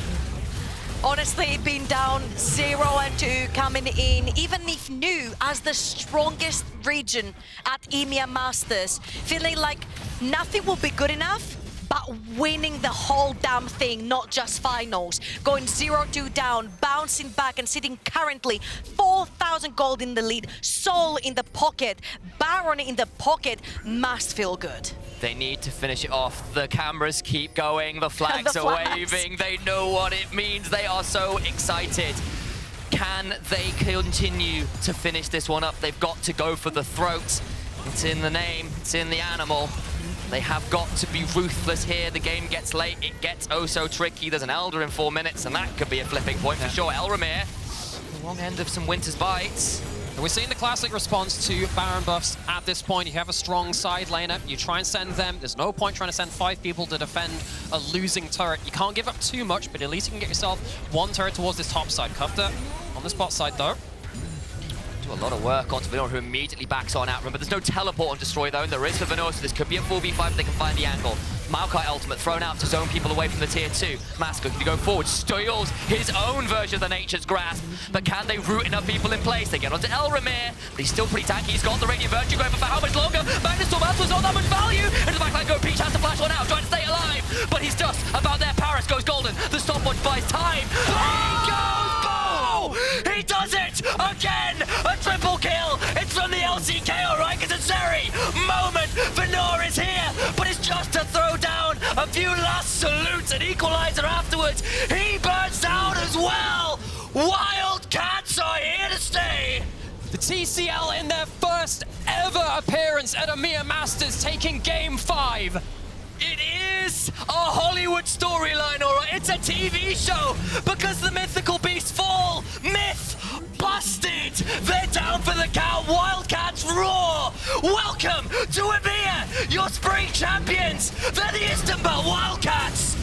Honestly, being down 0-2 coming in, even if new as the strongest region at EMEA Masters, feeling like nothing will be good enough, but winning the whole damn thing, not just finals. Going 0-2 down, bouncing back and sitting currently 4,000 gold in the lead, Soul in the pocket, Baron in the pocket, must feel good. They need to finish it off. The cameras keep going. The flags are waving. They know what it means. They are so excited. Can they continue to finish this one up? They've got to go for the throat. It's in the name. It's in the animal. They have got to be ruthless here. The game gets late. It gets oh so tricky. There's an Elder in 4 minutes, and that could be a flipping point for sure. Elramir, the long end of some Winter's Bites. We're seeing the classic response to Baron buffs at this point. You have a strong side laner, you try and send them. There's no point trying to send 5 people to defend a losing turret. You can't give up too much, but at least you can get yourself 1 turret towards this top side. Kofte on the spot side though. Do a lot of work onto Venour, who immediately backs on Aatrox, but there's no teleport on Destroy though, and there is for Venour, so this could be a 4v5 if they can find the angle. Maokai ultimate thrown out to zone people away from the tier 2. Masker can go forward, steals his own version of the Nature's Grasp, but can they root enough people in place? They get onto Elramir, but he's still pretty tanky. He's got the Radiant Virtue going for how much longer? Magnus Tormentor's not that much value! Into the backline go, Peach has to flash one out, trying to stay alive, but he's just about there. Parus goes golden, the stopwatch buys time. He goes boom! He does it again! A triple kill! It's from the LCK, alright, because it's Zeri! Moment! Venour is here, but it's just to throw down a few last salutes and equalizer afterwards. He burns down as well! Wildcats are here to stay! The TCL in their first ever appearance at EMEA Masters, taking Game 5. It is a Hollywood storyline, alright? It's a TV show because the mythical beasts fall. Myth busted. They're down for the count. Wildcats roar. Welcome to EMEA, your spring champions. They're the Istanbul Wildcats.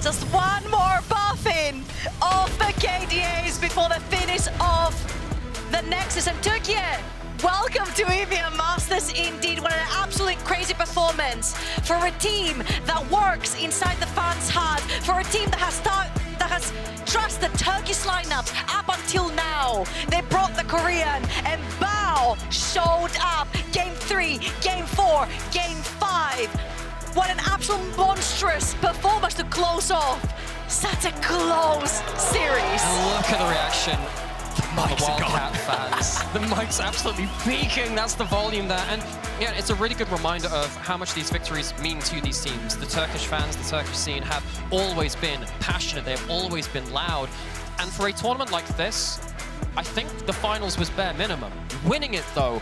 Just one more buffing of the KDAs before the finish of the Nexus. And Turkey, welcome to EMEA Masters indeed. What an absolute crazy performance for a team that works inside the fans' heart, for a team that has trusted Turkish lineups up until now. They brought the Korean, and Bao showed up. Game 3, Game 4, Game 5. What an absolute monstrous performance to close off such a close series. And look at the reaction. mics are gone. Wildcat fans. The mic's absolutely peaking. That's the volume there. And yeah, it's a really good reminder of how much these victories mean to these teams. The Turkish fans, the Turkish scene have always been passionate. They've always been loud. And for a tournament like this, I think the finals was bare minimum. Winning it, though,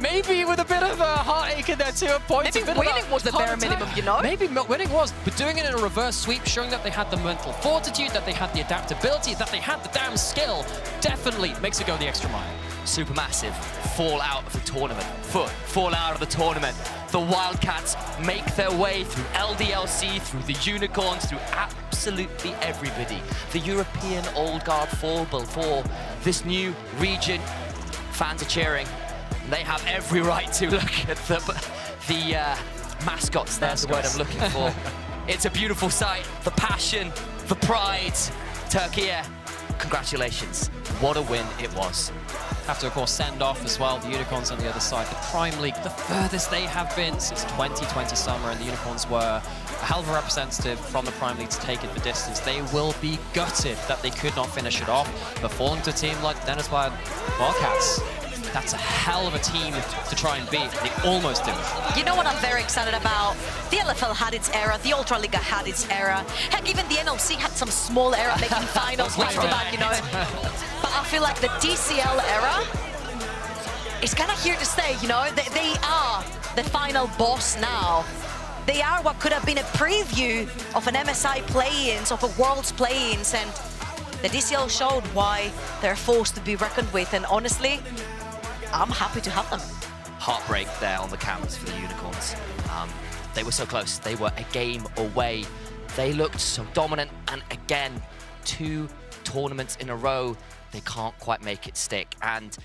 maybe with a bit of a heartache in there too, at points. Maybe winning was the bare minimum, you know? Maybe winning was, but doing it in a reverse sweep, showing that they had the mental fortitude, that they had the adaptability, that they had the damn skill, definitely makes it go the extra mile. Supermassive fall out of the tournament. Fall out of the tournament. The Wildcats make their way through LDLC, through the Unicorns, through absolutely everybody. The European old guard fall before this new region. Fans are cheering. They have every right to. Look at the mascots. There's the word I'm looking for. It's a beautiful sight. The passion, the pride. Turkey, congratulations. What a win it was. Have to, of course, send off as well the Unicorns on the other side. The Prime League, the furthest they have been since 2020 summer, and the Unicorns were a hell of a representative from the Prime League to take it the distance. They will be gutted that they could not finish it off, but falling to a team like DenizBank Wildcats, that's a hell of a team to try and beat. They almost did it. You know what I'm very excited about? The LFL had its era, the Ultraliga had its era. Heck, even the NLC had some small era making finals back to back, you know. But I feel like the DCL era is kind of here to stay, you know. They are the final boss now. They are what could have been a preview of an MSI play-ins, of a Worlds play-ins, and the DCL showed why they're forced to be reckoned with, and honestly, I'm happy to have them. Heartbreak there on the canvas for the Unicorns. They were so close. They were a game away. They looked so dominant, and again, 2 tournaments in a row, they can't quite make it stick. And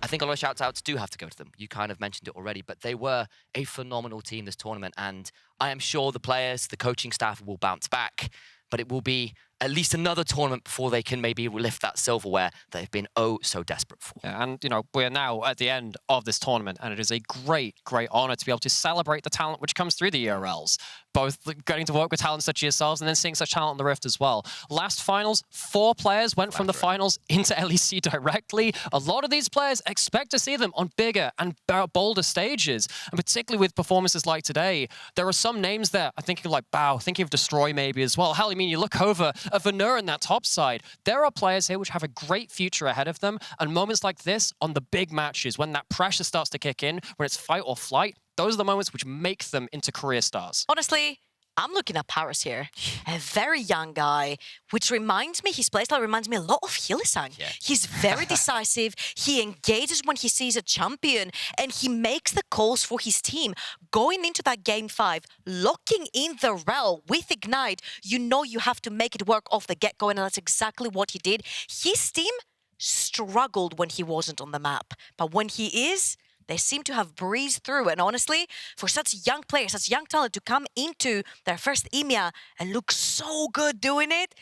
I think a lot of shout-outs do have to go to them. You kind of mentioned it already, but they were a phenomenal team this tournament, and I am sure the players, the coaching staff will bounce back, but it will be at least another tournament before they can maybe lift that silverware they've been oh so desperate for. Yeah, and, you know, we're now at the end of this tournament, and it is a great, great honor to be able to celebrate the talent which comes through the ERLs. Both getting to work with talent such as yourselves and then seeing such talent in the Rift as well. Last finals, 4 players went from the finals into LEC directly. A lot of these players expect to see them on bigger and bolder stages. And particularly with performances like today, there are some names there. I'm thinking like Bao, thinking of Destroy maybe as well. Hell, I mean, you look over at Venour in that top side. There are players here which have a great future ahead of them. And moments like this on the big matches, when that pressure starts to kick in, when it's fight or flight, those are the moments which make them into career stars. Honestly, I'm looking at Parus here. A very young guy, which reminds me, his playstyle reminds me a lot of Hylissang. Yeah. He's very decisive, he engages when he sees a champion, and he makes the calls for his team. Going into that game 5, locking in the Rell with Ignite, you know you have to make it work off the get-go, and that's exactly what he did. His team struggled when he wasn't on the map, but when he is, they seem to have breezed through. And honestly, for such young players, such young talent to come into their first EMEA and look so good doing it,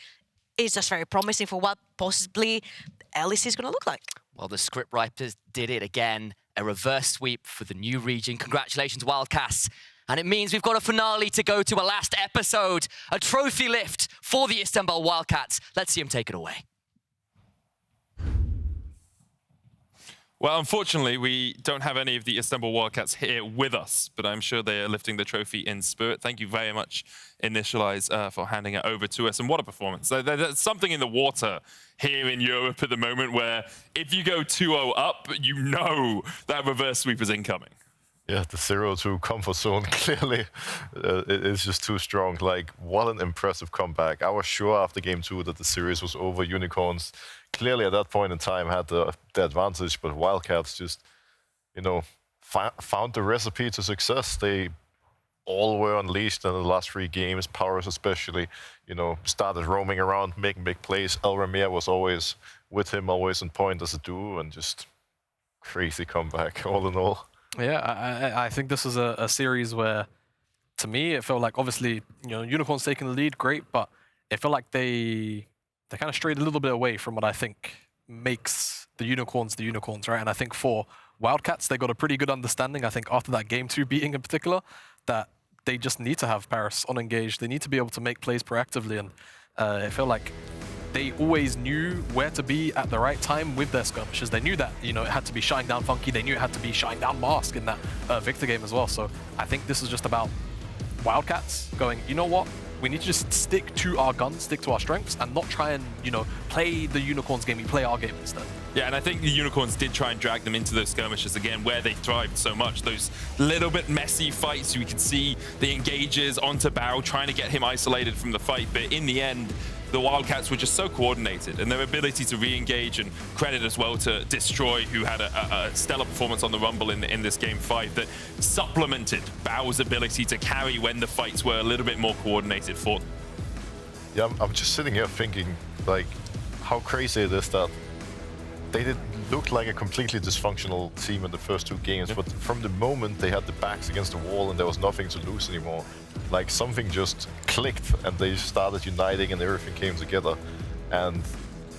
is just very promising for what possibly LEC is going to look like. Well, the scriptwriters did it again. A reverse sweep for the new region. Congratulations, Wildcats. And it means we've got a finale to go to, a last episode, a trophy lift for the Istanbul Wildcats. Let's see them take it away. Well, unfortunately, we don't have any of the Istanbul Wildcats here with us, but I'm sure they are lifting the trophy in spirit. Thank you very much, Initialize, for handing it over to us. And what a performance. There's something in the water here in Europe at the moment where if you go 2-0 up, you know that reverse sweep is incoming. Yeah, the 0-2 comfort zone, clearly, it is just too strong. Like, what an impressive comeback. I was sure after game 2 that the series was over. Unicorns clearly at that point in time had the advantage, but Wildcats just, you know, found the recipe to success. They all were unleashed in the last 3 games. Parus especially, you know, started roaming around, making big plays. Elramir was always with him, always on point as a duo, and just crazy comeback all in all. Yeah, I think this is a series where, to me, it felt like, obviously, you know, Unicorns taking the lead, great, but it felt like they kind of strayed a little bit away from what I think makes the Unicorns, right? And I think for Wildcats, they got a pretty good understanding, I think, after that game 2 beating in particular, that they just need to have Parus unengaged. They need to be able to make plays proactively, and it felt like they always knew where to be at the right time with their skirmishes. They knew that, you know, it had to be shutting down Funky. They knew it had to be shutting down Mask in that Victor game as well. So I think this is just about Wildcats going, you know what? We need to just stick to our guns, stick to our strengths, and not try and, you know, play the Unicorns game. We play our game instead. Yeah, and I think the Unicorns did try and drag them into those skirmishes again, where they thrived so much. Those little bit messy fights, we could see the engages onto Bao, trying to get him isolated from the fight. But in the end, the Wildcats were just so coordinated, and their ability to re-engage, and credit as well to Destroy, who had a stellar performance on the Rumble in this game 5, that supplemented Bao's ability to carry when the fights were a little bit more coordinated for them. Yeah, I'm just sitting here thinking, like, how crazy it is that they did look like a completely dysfunctional team in the first 2 games, but from the moment they had the backs against the wall and there was nothing to lose anymore, like something just clicked and they started uniting and everything came together. And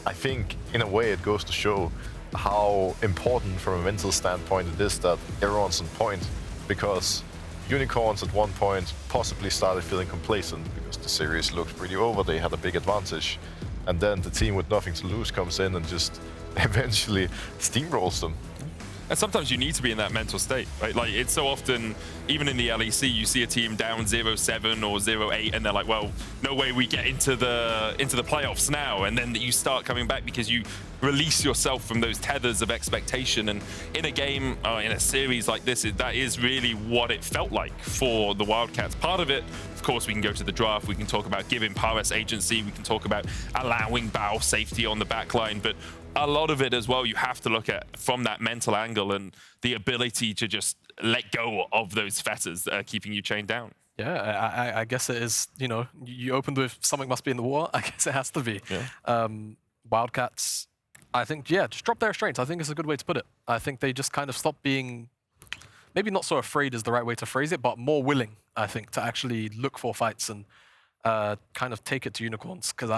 I think in a way it goes to show how important from a mental standpoint it is that everyone's on point, because Unicorns at one point possibly started feeling complacent because the series looked pretty over, they had a big advantage, and then the team with nothing to lose comes in and just eventually steamrolls them. And sometimes you need to be in that mental state, right? Like, it's so often, even in the LEC, you see a team down 0-7 or 0-8, and they're like, well, no way we get into the playoffs now. And then you start coming back because you release yourself from those tethers of expectation. And in a game, in a series like this, that is really what it felt like for the Wildcats. Part of it, of course, we can go to the draft, we can talk about giving Parus agency, we can talk about allowing Bao safety on the backline, but a lot of it as well, you have to look at from that mental angle and the ability to just let go of those fetters that are keeping you chained down. Yeah, I guess it is, you know, you opened with something must be in the war. I guess it has to be. Yeah. Wildcats, I think, yeah, just drop their restraints. I think it's a good way to put it. I think they just kind of stopped being, maybe not so afraid is the right way to phrase it, but more willing, I think, to actually look for fights and kind of take it to Unicorns. Because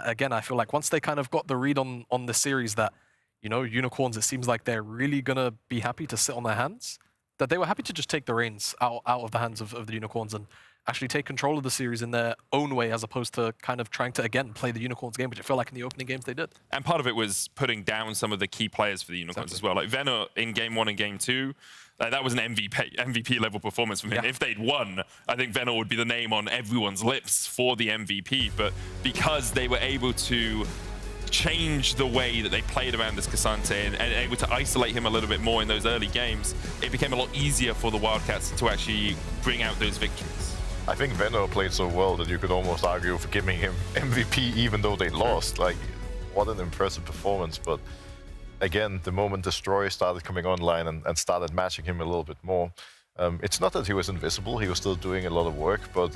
again, I feel like once they kind of got the read on the series that, you know, Unicorns, it seems like they're really gonna be happy to sit on their hands, that they were happy to just take the reins out of the hands of the Unicorns and actually take control of the series in their own way, as opposed to kind of trying to, again, play the Unicorns game, which I feel like in the opening games they did. And part of it was putting down some of the key players for the Unicorns as well. Like Venour in game 1 and game 2, that was an MVP level performance from him. Yeah. If they'd won, I think Venour would be the name on everyone's lips for the MVP. But because they were able to change the way that they played around this Cassante and able to isolate him a little bit more in those early games, it became a lot easier for the Wildcats to actually bring out those victories. I think Venour played so well that you could almost argue for giving him MVP even though they lost. Like, what an impressive performance. But again, the moment Destroy started coming online and started matching him a little bit more, it's not that he was invisible, he was still doing a lot of work, but,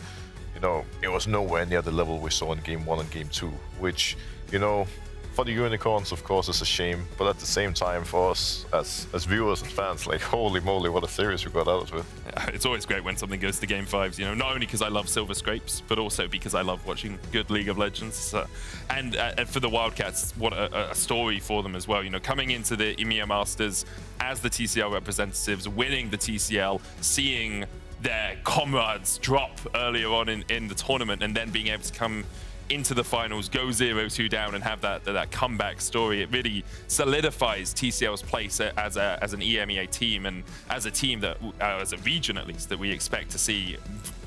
you know, it was nowhere near the level we saw in game 1 and game 2, which, you know, for the Unicorns, of course, it's a shame, but at the same time, for us as viewers and fans, like, holy moly, what a series we got out of it. Yeah, it's always great when something goes to game 5s, you know, not only because I love Silver Scrapes, but also because I love watching good League of Legends. And for the Wildcats, what a story for them as well. You know, coming into the EMEA Masters as the TCL representatives, winning the TCL, seeing their comrades drop earlier on in the tournament, and then being able to come into the finals, go 0-2 down and have that comeback story. It really solidifies TCL's place as an EMEA team, and as a team that, as a region at least, that we expect to see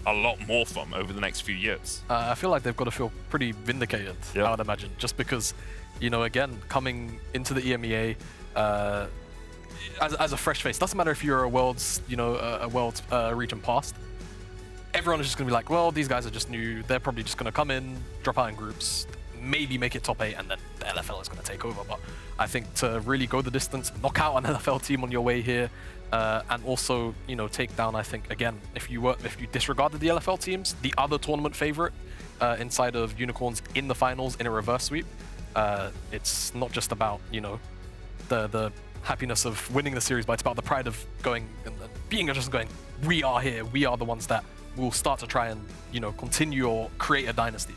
a lot more from over the next few years. I feel like they've got to feel pretty vindicated, I would imagine, just because, you know, again, coming into the EMEA as a fresh face, doesn't matter if you're a world's, you know, a world's region past, everyone is just going to be like, well, these guys are just new. They're probably just going to come in, drop out in groups, maybe make it top 8, and then the LFL is going to take over. But I think to really go the distance, knock out an LFL team on your way here, and also, you know, take down, I think, again, if you disregarded the LFL teams, the other tournament favorite inside of Unicorns in the finals in a reverse sweep, it's not just about, you know, the happiness of winning the series, but it's about the pride of going and being just going, we are here, we are the ones that will start to try and, you know, continue or create a dynasty.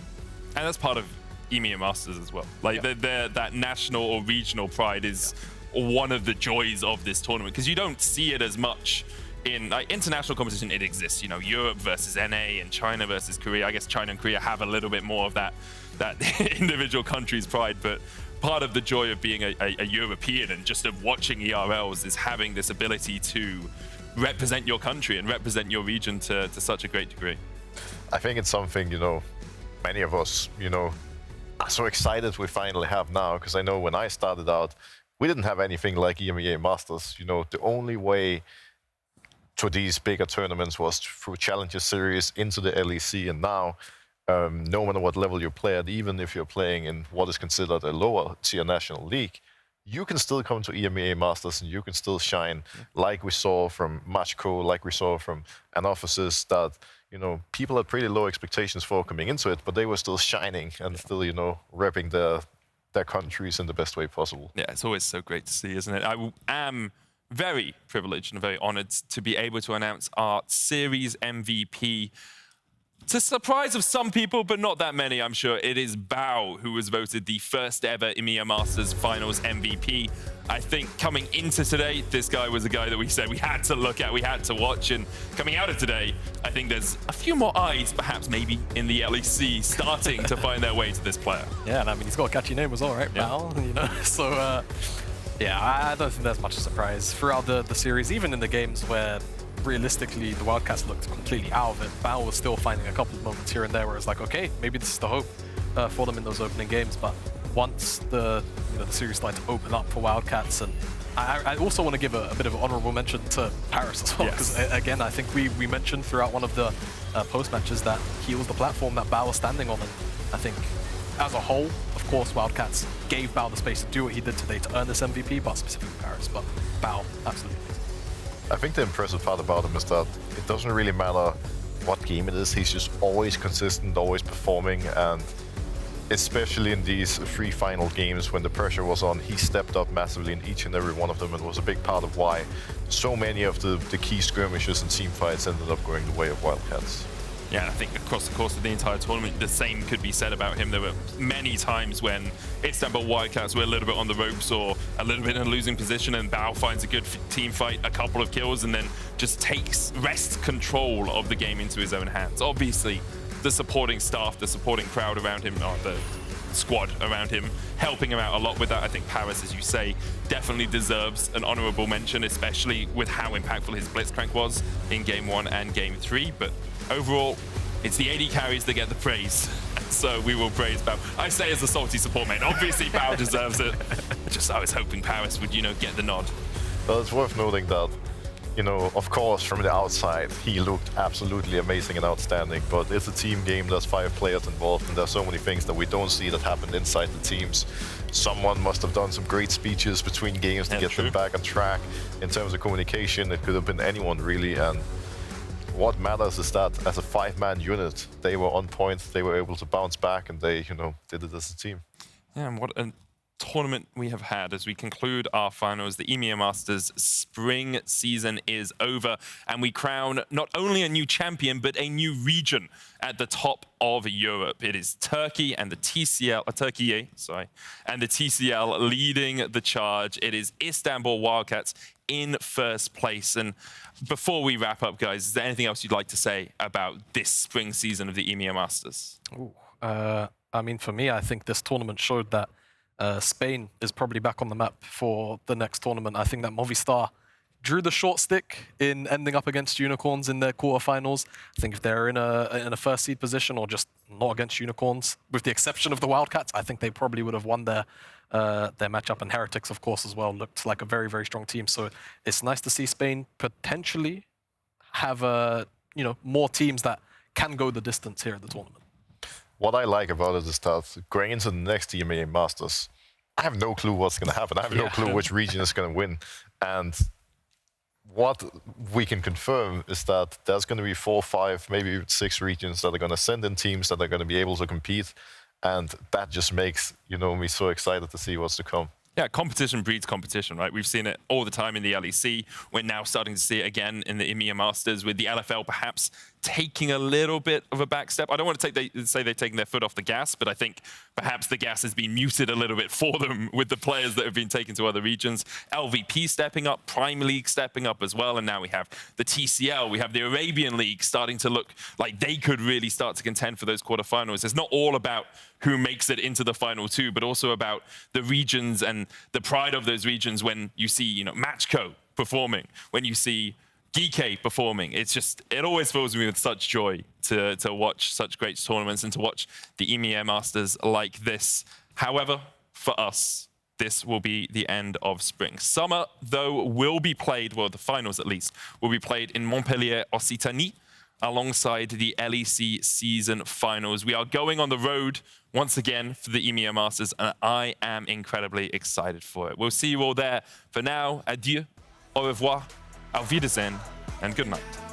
And that's part of EMEA Masters as well. Like, that national or regional pride is one of the joys of this tournament, because you don't see it as much in international competition, it exists. You know, Europe versus NA and China versus Korea. I guess China and Korea have a little bit more of that individual country's pride, but part of the joy of being a European and just of watching ERLs is having this ability to represent your country and represent your region to such a great degree. I think it's something, you know, many of us, you know, are so excited we finally have now, because I know when I started out, we didn't have anything like EMEA Masters. You know, the only way to these bigger tournaments was through Challenger Series into the LEC, and now, no matter what level you play at, even if you're playing in what is considered a lower tier national league, you can still come to EMEA Masters and you can still shine, like we saw from Matchco, like we saw from Anophysis, that, you know, people had pretty low expectations for coming into it, but they were still shining and still, you know, repping their countries in the best way possible. Yeah, it's always so great to see, isn't it? I am very privileged and very honored to be able to announce our series MVP. To the surprise of some people, but not that many, I'm sure, it is Bao who was voted the first ever EMEA Masters Finals MVP. I think coming into today, this guy was a guy that we said we had to look at, we had to watch, and coming out of today, I think there's a few more eyes, perhaps maybe in the LEC, starting to find their way to this player. Yeah, and I mean, he's got a catchy name as well, right? Yeah. Bao, you know? So, yeah, I don't think there's much surprise throughout the series, even in the games where realistically the Wildcats looked completely out of it. Bao was still finding a couple of moments here and there where it's like, okay, maybe this is the hope for them in those opening games. But once the series started to open up for Wildcats, and I also want to give a bit of an honorable mention to Parus as well, because again, I think we mentioned throughout one of the post matches that he was the platform that Bao was standing on, and I think as a whole, of course, Wildcats gave Bao the space to do what he did today to earn this MVP, but specifically Parus. But Bao, absolutely. I think the impressive part about him is that it doesn't really matter what game it is, he's just always consistent, always performing, and especially in these 3 final games when the pressure was on, he stepped up massively in each and every one of them, and was a big part of why so many of the key skirmishes and team fights ended up going the way of Wildcats. Yeah, and I think across the course of the entire tournament, the same could be said about him. There were many times when Istanbul Wildcats were a little bit on the ropes or a little bit in a losing position, and Bao finds a good team fight, a couple of kills, and then just wrests control of the game into his own hands. Obviously, the supporting staff, the supporting crowd around him, or the squad around him, helping him out a lot with that. I think Parus, as you say, definitely deserves an honorable mention, especially with how impactful his Blitzcrank was in Game 1 and Game 3. But overall, it's the AD carries that get the praise. So we will praise Bao. I say as a salty support mate, obviously Bao deserves it. Just I was hoping Parus would, you know, get the nod. But it's worth noting that, you know, of course, from the outside, he looked absolutely amazing and outstanding, but it's a team game, there's 5 players involved, and there's so many things that we don't see that happened inside the teams. Someone must have done some great speeches between games to get them back on track. In terms of communication, it could have been anyone, really, and what matters is that as a 5-man unit, they were on point, they were able to bounce back, and they, you know, did it as a team. Yeah, and what a tournament we have had as we conclude our finals. The EMEA Masters spring season is over, and we crown not only a new champion, but a new region at the top of Europe. It is Turkey and the TCL, and the TCL leading the charge. It is Istanbul Wildcats in first place. And before we wrap up, guys, is there anything else you'd like to say about this spring season of the EMEA Masters? I mean, for me, I think this tournament showed that Spain is probably back on the map for the next tournament. I think that Movistar drew the short stick in ending up against Unicorns in their quarterfinals. I think if they're in a first seed position or just not against Unicorns, with the exception of the Wildcats, I think they probably would have won their matchup. And Heretics, of course, as well, looked like a very, very strong team. So it's nice to see Spain potentially have more teams that can go the distance here at the tournament. What I like about it is that going into the next EMEA Masters, I have no clue what's going to happen. I have no clue which region is going to win. And what we can confirm is that there's going to be 4, 5, maybe 6 regions that are going to send in teams that are going to be able to compete. And that just makes, me so excited to see what's to come. Yeah, competition breeds competition, right? We've seen it all the time in the LEC. We're now starting to see it again in the EMEA Masters, with the LFL perhaps taking a little bit of a back step. I don't want to say they've taken their foot off the gas, but I think perhaps the gas has been muted a little bit for them with the players that have been taken to other regions. LVP stepping up, Prime League stepping up as well, and now we have the TCL, we have the Arabian League starting to look like they could really start to contend for those quarterfinals. It's not all about who makes it into the final two, but also about the regions and the pride of those regions when you see, you know, Matchco performing, when you see GK performing. It's just, it always fills me with such joy to watch such great tournaments and to watch the EMEA Masters like this. However, for us, this will be the end of spring. Summer, though, will be played, well, the finals at least, will be played in Montpellier, Occitanie, alongside the LEC season finals. We are going on the road once again for the EMEA Masters, and I am incredibly excited for it. We'll see you all there. For now, adieu, au revoir, auf Wiedersehen, and good night.